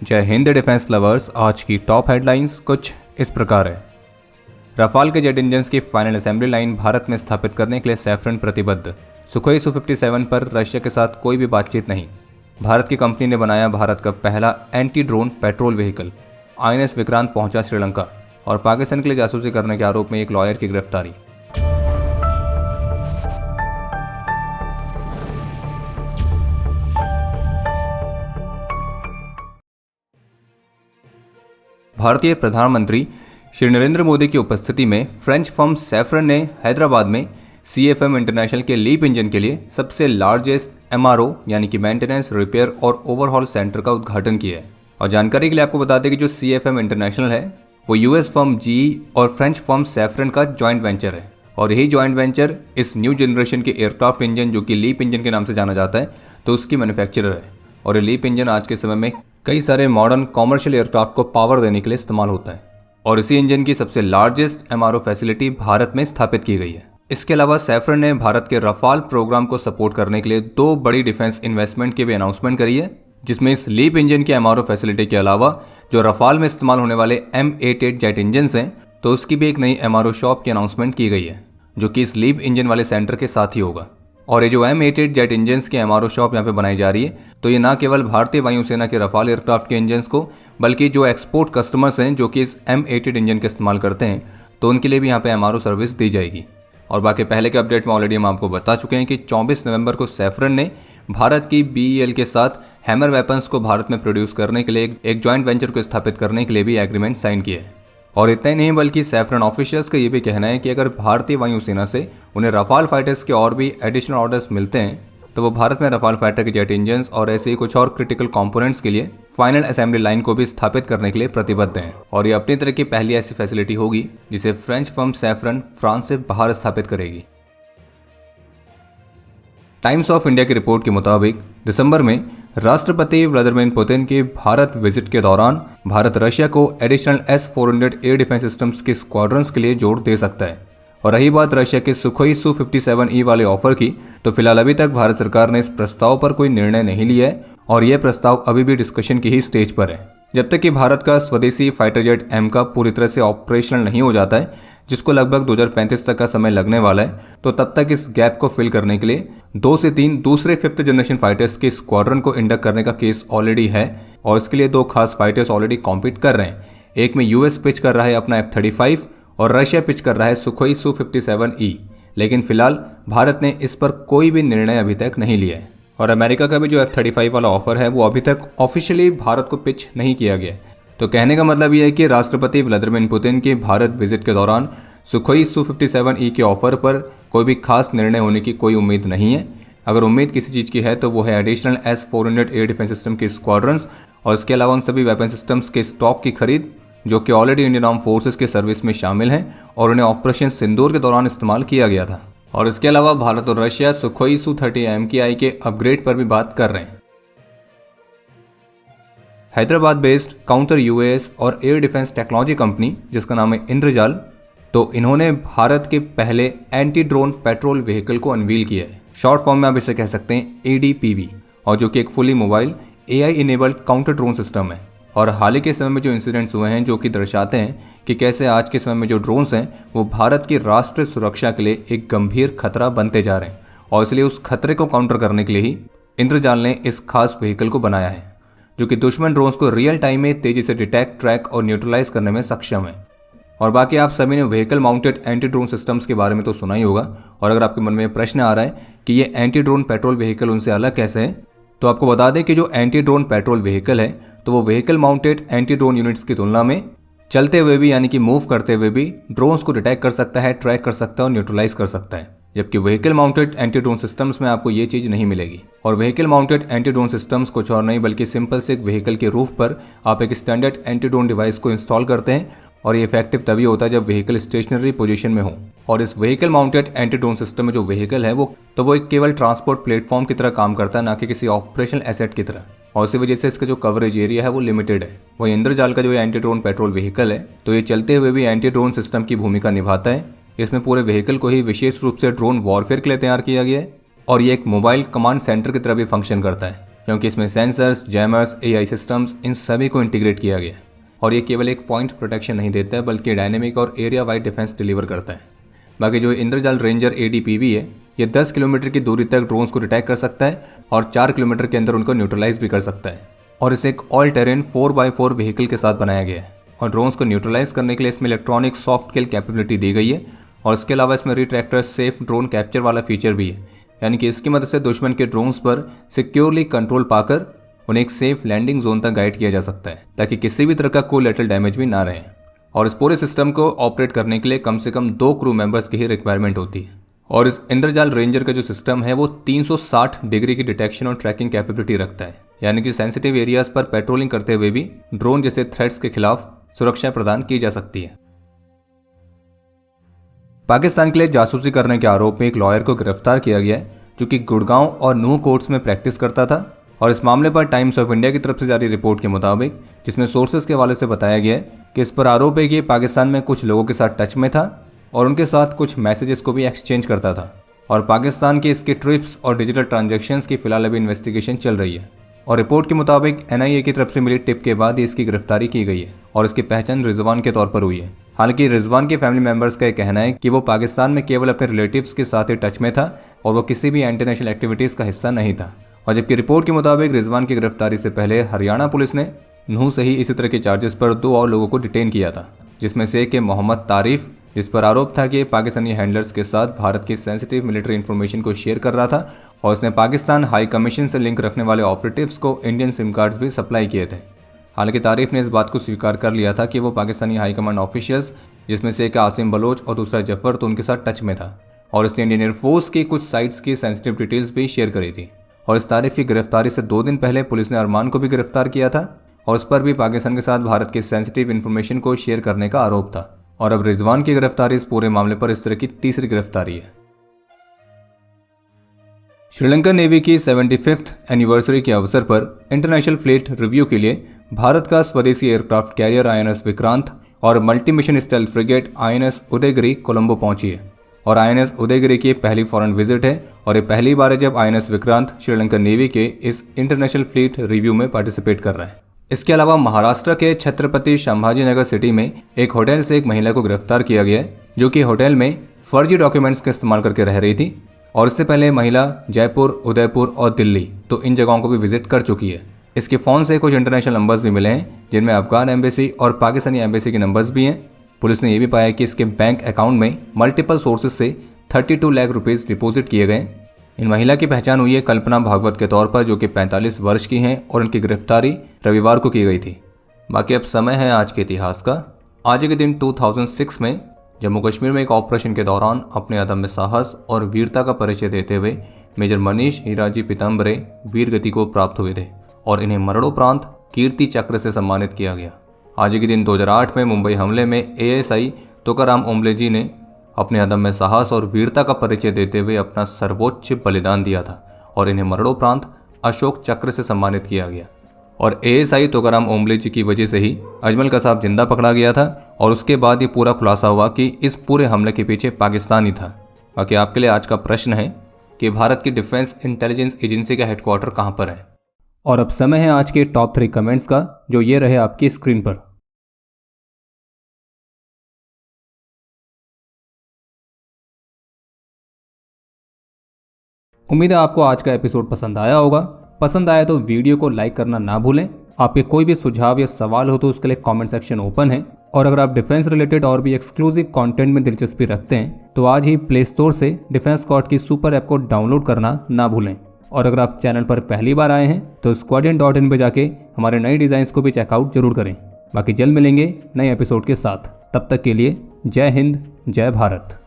जय Hind defence lovers. आज की टॉप हेडलाइंस कुछ इस प्रकार है। रफाल के जेट इंजन्स की फाइनल असेंबली लाइन भारत में स्थापित करने के लिए सैफरन प्रतिबद्ध। सुखोई Su-57 पर रशिया के साथ कोई भी बातचीत नहीं। भारत की कंपनी ने बनाया भारत का पहला anti drone petrol vehicle. INS Vikrant पहुंचा श्रीलंका। और पाकिस्तान के लिए जासूसी करने के आरोप में एक लॉयर की गिरफ्तारी। भारतीय प्रधानमंत्री श्री नरेंद्र मोदी की उपस्थिति में फ्रेंच फर्म सैफरन ने हैदराबाद में CFM इंटरनेशनल के लीप इंजन के लिए सबसे लार्जेस्ट MRO यानी कि मेंटेनेंस, रिपेयर और ओवरहॉल सेंटर का उद्घाटन किया है। और जानकारी के लिए आपको बता दें कि जो CFM इंटरनेशनल है वो US फर्म GE और फ्रेंच फर्म सैफरन का जॉइंट वेंचर है। और यही जॉइंट वेंचर इस न्यू जनरेशन के एयरक्राफ्ट इंजन जो कि लीप इंजन के नाम से जाना जाता है तो उसकी मैन्युफैक्चरर है। और ये लीप इंजन आज के समय में कई सारे मॉडर्न कॉमर्शियल एयरक्राफ्ट को पावर देने के लिए इस्तेमाल होता है। और इसी इंजन की सबसे लार्जेस्ट MRO फैसिलिटी भारत में स्थापित की गई है। इसके अलावा सैफरन ने भारत के रफाल प्रोग्राम को सपोर्ट करने के लिए 2 बड़ी डिफेंस इन्वेस्टमेंट की भी अनाउंसमेंट करी है, जिसमें इस लीप इंजन के MRO फैसिलिटी के अलावा जो रफाल में इस्तेमाल होने वाले M88 जेट इंजन हैं तो उसकी भी एक नई MRO शॉप की अनाउंसमेंट की गई है, जो कि इस लीप इंजन वाले सेंटर के साथ ही होगा। और ये जो M88 जेट इंजन्स की MRO शॉप यहाँ पे बनाई जा रही है तो ये ना केवल भारतीय वायुसेना के रफाल एयरक्राफ्ट के इंजन्स को बल्कि जो एक्सपोर्ट कस्टमर्स हैं जो कि इस M88 इंजन का इस्तेमाल करते हैं तो उनके लिए भी यहाँ पे MRO सर्विस दी जाएगी। और बाकी पहले के अपडेट में ऑलरेडी हम आपको बता चुके हैं कि 24 नवंबर को सैफरन ने भारत की BEL के साथ हैमर वेपन्स को भारत में प्रोड्यूस करने के लिए एक जॉइंट वेंचर को स्थापित करने के लिए भी एग्रीमेंट साइन किया है। और इतना ही नहीं बल्कि सैफरन ऑफिशियल्स का ये भी कहना है कि अगर भारतीय वायुसेना से उन्हें रफाल फाइटर्स के और भी एडिशनल ऑर्डर्स मिलते हैं तो वो भारत में रफाल फाइटर के जेट इंजन्स और ऐसे ही कुछ और क्रिटिकल कंपोनेंट्स के लिए फाइनल असेंबली लाइन को भी स्थापित करने के लिए प्रतिबद्ध हैं। और ये अपनी तरह की पहली ऐसी फैसिलिटी होगी जिसे फ्रेंच फर्म सैफरन फ्रांस से बाहर स्थापित करेगी। टाइम्स ऑफ इंडिया की रिपोर्ट के मुताबिक दिसंबर में राष्ट्रपति व्लादिमीर पुतिन के भारत विजिट के दौरान भारत रशिया को additional S-400 air defence systems के स्क्वाड्रंस के लिए जोड़ दे सकता है। और रही बात रशिया के सुखोई Su-57E वाले ऑफर की, तो फिलहाल अभी तक भारत सरकार ने इस प्रस्ताव पर कोई निर्णय नहीं लिया है और यह प्रस्ताव अभी भी डिस्कशन की ही स्टेज पर है। जब तक कि भारत का स्वदेशी फाइटर जेट M का पूरी तरह से ऑपरेशनल नहीं हो जाता है, जिसको लगभग 2035 तक का समय लगने वाला है, तो तब तक इस गैप को फिल करने के लिए 2 से 3 दूसरे 5th जनरेशन फाइटर्स के स्क्वाड्रन को इंडक्ट करने का केस ऑलरेडी है। और इसके लिए 2 खास फाइटर्स ऑलरेडी कॉम्पीट कर रहे हैं। एक में US पिच कर रहा है अपना F-35 और रशिया पिच कर रहा है सुखोई Su-57E। लेकिन फिलहाल भारत ने इस पर कोई भी निर्णय अभी तक नहीं लिया है। और अमेरिका का भी जो F-35 वाला ऑफर है वो अभी तक ऑफिशियली भारत को पिच नहीं किया गया। तो कहने का मतलब यह है कि राष्ट्रपति व्लादिमीर पुतिन के भारत विजिट के दौरान सुखोई Su-57E के ऑफर पर कोई भी खास निर्णय होने की कोई उम्मीद नहीं है। अगर उम्मीद किसी चीज़ की है तो वो है additional S-400 air defence system के स्क्वाड्रंस और इसके अलावा उन सभी वेपन सिस्टम्स के स्टॉक की खरीद जो कि ऑलरेडी इंडियन आर्म फोर्सेस के सर्विस में शामिल हैं और उन्हें ऑपरेशन सिंदूर के दौरान इस्तेमाल किया गया था। और इसके अलावा भारत और रशिया सुखोई Su-30 MKI के अपग्रेड पर भी बात कर रहे हैं। हैदराबाद बेस्ड काउंटर UAS और एयर डिफेंस टेक्नोलॉजी कंपनी जिसका नाम है इंद्रजाल, तो इन्होंने भारत के पहले एंटी ड्रोन पेट्रोल व्हीकल को अनवील किया है। शॉर्ट फॉर्म में आप इसे कह सकते हैं ADPV, और जो कि एक fully mobile AI enabled counter drone system है। और हाल ही के समय में जो इंसिडेंट्स हुए हैं जो कि दर्शाते हैं कि कैसे आज के समय में जो ड्रोन्स हैं वो भारत की राष्ट्रीय सुरक्षा के लिए एक गंभीर खतरा बनते जा रहे हैं। और इसलिए उस खतरे को काउंटर करने के लिए ही इंद्रजाल ने इस खास व्हीकल को बनाया है, जो कि दुश्मन ड्रोन्स को रियल टाइम में तेजी से डिटेक्ट, ट्रैक और न्यूट्रलाइज करने में सक्षम है। और बाकी आप सभी ने vehicle mounted anti drone systems के बारे में तो सुना ही होगा। और अगर आपके मन में प्रश्न आ रहा है कि ये एंटी ड्रोन पेट्रोल व्हीकल उनसे अलग कैसे है, तो आपको बता दें कि जो एंटी ड्रोन पेट्रोल व्हीकल है तो वो vehicle mounted anti drone units की तुलना में चलते हुए भी यानी कि मूव करते हुए भी ड्रोन्स को डिटेक्ट कर सकता है, ट्रैक कर सकता है और न्यूट्रलाइज कर सकता है। जबकि vehicle mounted anti drone systems में आपको ये चीज़ नहीं मिलेगी। और vehicle mounted anti drone systems कुछ और नहीं बल्कि सिंपल से एक व्हीकल के रूफ पर आप एक स्टैंडर्ड एंटी ड्रोन डिवाइस को इंस्टॉल करते हैं और ये इफेक्टिव तभी होता है जब व्हीकल स्टेशनरी पोजीशन में हो। और इस vehicle mounted anti drone system में जो व्हीकल है वो एक केवल ट्रांसपोर्ट प्लेटफॉर्म की तरह काम करता है, ना कि किसी ऑपरेशनल एसेट की तरह। और इसी वजह से इसका जो कवरेज एरिया है वो लिमिटेड है। वही इंद्रजाल का जो एंटी ड्रोन पेट्रोल व्हीकल है तो ये चलते हुए भी एंटी ड्रोन सिस्टम की भूमिका निभाता है। इसमें पूरे व्हीकल को ही विशेष रूप से ड्रोन वॉरफेयर के लिए तैयार किया गया है और ये एक मोबाइल कमांड सेंटर की तरह भी फंक्शन करता है। क्योंकि इसमें सेंसर्स, जैमर्स, AI सिस्टम्स, इन सभी को इंटीग्रेट किया गया है। और ये केवल एक पॉइंट प्रोटेक्शन नहीं देता है बल्कि डायनेमिक और एरिया वाइड डिफेंस डिलीवर करता है। बाकी जो इंद्रजाल रेंजर ADPV है, ये 10 किलोमीटर की दूरी तक ड्रोन्स को डिटेक्ट कर सकता है और 4 किलोमीटर के अंदर उनको न्यूट्रलाइज भी कर सकता है। और इसे एक ऑल टेरेन 4x4 व्हीकल के साथ बनाया गया है और ड्रोन्स को न्यूट्रलाइज करने के लिए इसमें इलेक्ट्रॉनिक सॉफ्ट किल कैपेबिलिटी दी गई है। और इसके अलावा इसमें रिट्रैक्टर सेफ ड्रोन कैप्चर वाला फीचर भी है, यानी कि इसकी मदद से दुश्मन के ड्रोन्स पर सिक्योरली कंट्रोल पाकर उन्हें एक सेफ लैंडिंग जोन तक गाइड किया जा सकता है ताकि किसी भी तरह का कोलैटरल डैमेज भी ना रहे। और इस पूरे सिस्टम को ऑपरेट करने के लिए कम से कम 2 क्रू मेंबर्स की ही रिक्वायरमेंट होती है। और इस इंद्रजाल रेंजर का जो सिस्टम है वो 360 डिग्री की डिटेक्शन और ट्रैकिंग कैपेबिलिटी रखता है, यानी कि सेंसिटिव एरियाज पर पेट्रोलिंग करते हुए भी ड्रोन जैसे थ्रेट्स के खिलाफ सुरक्षा प्रदान की जा सकती है। पाकिस्तान के लिए जासूसी करने के आरोप में एक लॉयर को गिरफ्तार किया गया है जो कि गुड़गांव और नूह कोर्ट्स में प्रैक्टिस करता था। और इस मामले पर टाइम्स ऑफ इंडिया की तरफ से जारी रिपोर्ट के मुताबिक, जिसमें सोर्सेज के हवाले से बताया गया है कि इस पर आरोप है कि पाकिस्तान में कुछ लोगों के साथ टच में था और उनके साथ कुछ मैसेजेस को भी एक्सचेंज करता था। और पाकिस्तान के इसके ट्रिप्स और डिजिटल ट्रांजैक्शंस की फिलहाल अभी इन्वेस्टिगेशन चल रही है। और रिपोर्ट के मुताबिक NIA की तरफ से मिली टिप के बाद ही इसकी गिरफ्तारी की गई है और इसकी पहचान रिजवान के तौर पर हुई है। हालांकि रिजवान के फैमिली मेंबर्स का यह कहना है कि वो पाकिस्तान में केवल अपने रिलेटिव्स के साथ ही टच में था और वो किसी भी इंटरनेशनल एक्टिविटीज़ का हिस्सा नहीं था। और जबकि रिपोर्ट के मुताबिक रिजवान की गिरफ्तारी से पहले हरियाणा पुलिस ने नूह से ही इसी तरह के चार्जेस पर 2 और लोगों को डिटेन किया था, जिसमें से एक मोहम्मद तारिफ, जिस पर आरोप था कि पाकिस्तानी हैंडलर्स के साथ भारत की सेंसिटिव मिलिट्री इन्फॉर्मेशन को शेयर कर रहा था और उसने पाकिस्तान हाई कमीशन से लिंक रखने वाले ऑपरेटिव्स को इंडियन सिम कार्ड्स भी सप्लाई किए थे। हालांकि तारिफ ने इस बात को स्वीकार कर लिया था कि वो पाकिस्तानी हाई कमांड ऑफिशियल्स, जिसमें से एक आसिम बलोच और दूसरा जफर, तो उनके साथ टच में था और उसने इंडियन एयरफोर्स की कुछ साइट्स की सेंसिटिव डिटेल्स भी शेयर करी थी। और इस तारिफ की गिरफ्तारी से 2 दिन पहले पुलिस ने अरमान को भी गिरफ्तार किया था और उस पर भी पाकिस्तान के साथ भारत की सेंसिटिव इन्फॉर्मेशन को शेयर करने का आरोप था। और अब रिजवान की गिरफ्तारी इस पूरे मामले पर इस तरह की तीसरी गिरफ्तारी है। श्रीलंकन नेवी की 75th एनिवर्सरी के अवसर पर इंटरनेशनल फ्लीट रिव्यू के लिए भारत का स्वदेशी एयरक्राफ्ट कैरियर INS विक्रांत और multi mission stealth frigate INS Udaygiri Colombo पहुंची है। और INS उदयगिरी की पहली फॉरेन विजिट है और ये पहली बार है जब INS विक्रांत श्रीलंकन नेवी के इस इंटरनेशनल फ्लीट रिव्यू में पार्टिसिपेट कर रहा है। इसके अलावा महाराष्ट्र के छत्रपति संभाजीनगर सिटी में एक होटल से एक महिला को गिरफ्तार किया गया है जो कि होटल में फर्जी डॉक्यूमेंट्स का इस्तेमाल करके रह रही थी। और इससे पहले महिला जयपुर, उदयपुर और दिल्ली, तो इन जगहों को भी विजिट कर चुकी है। इसके फ़ोन से कुछ इंटरनेशनल नंबर्स भी मिले हैं जिनमें अफगान एम्बेसी और पाकिस्तानी एम्बेसी के नंबर्स भी हैं। पुलिस ने यह भी पाया कि इसके बैंक अकाउंट में मल्टीपल सोर्सेज से 32 लाख रुपीज़ डिपॉजिट किए गए। इन महिला की पहचान हुई है कल्पना भागवत के तौर पर, जो कि 45 वर्ष की हैं और उनकी गिरफ्तारी रविवार को की गई थी। बाकी अब समय है आज के इतिहास का। आज के दिन 2006 में जम्मू कश्मीर में एक ऑपरेशन के दौरान अपने अदम्य साहस और वीरता का परिचय देते हुए मेजर मनीष हीराजी पीताम्बरे वीर गति को प्राप्त हुए थे और इन्हें मरणोपरांत कीर्ति चक्र से सम्मानित किया गया। आज के दिन 2008 में मुंबई हमले में ASI तुकाराम ओम्बले जी ने अपने अदम्य साहस और वीरता का परिचय देते हुए अपना सर्वोच्च बलिदान दिया था और इन्हें मरणोपरांत अशोक चक्र से सम्मानित किया गया। और ASI तुकाराम ओम्बले जी की वजह से ही अजमल कसाब जिंदा पकड़ा गया था और उसके बाद ये पूरा खुलासा हुआ कि इस पूरे हमले के पीछे पाकिस्तान ही था। बाकी आपके लिए आज का प्रश्न है कि भारत की डिफेंस इंटेलिजेंस एजेंसी का हेडक्वार्टर कहाँ पर है। और अब समय है आज के टॉप 3 कमेंट्स का, जो ये रहे आपकी स्क्रीन पर। उम्मीद है आपको आज का एपिसोड पसंद आया होगा। पसंद आया तो वीडियो को लाइक करना ना भूलें। आपके कोई भी सुझाव या सवाल हो तो उसके लिए कमेंट सेक्शन ओपन है। और अगर आप डिफेंस रिलेटेड और भी एक्सक्लूसिव कंटेंट में दिलचस्पी रखते हैं तो आज ही प्ले स्टोर से डिफेंस स्क्वाड की सुपर ऐप को डाउनलोड करना ना भूलें। और अगर आप चैनल पर पहली बार आए हैं तो squadron.in पे जाके हमारे नए डिज़ाइंस को भी चेकआउट जरूर करें। बाकी जल्द मिलेंगे नए एपिसोड के साथ। तब तक के लिए जय हिंद, जय भारत।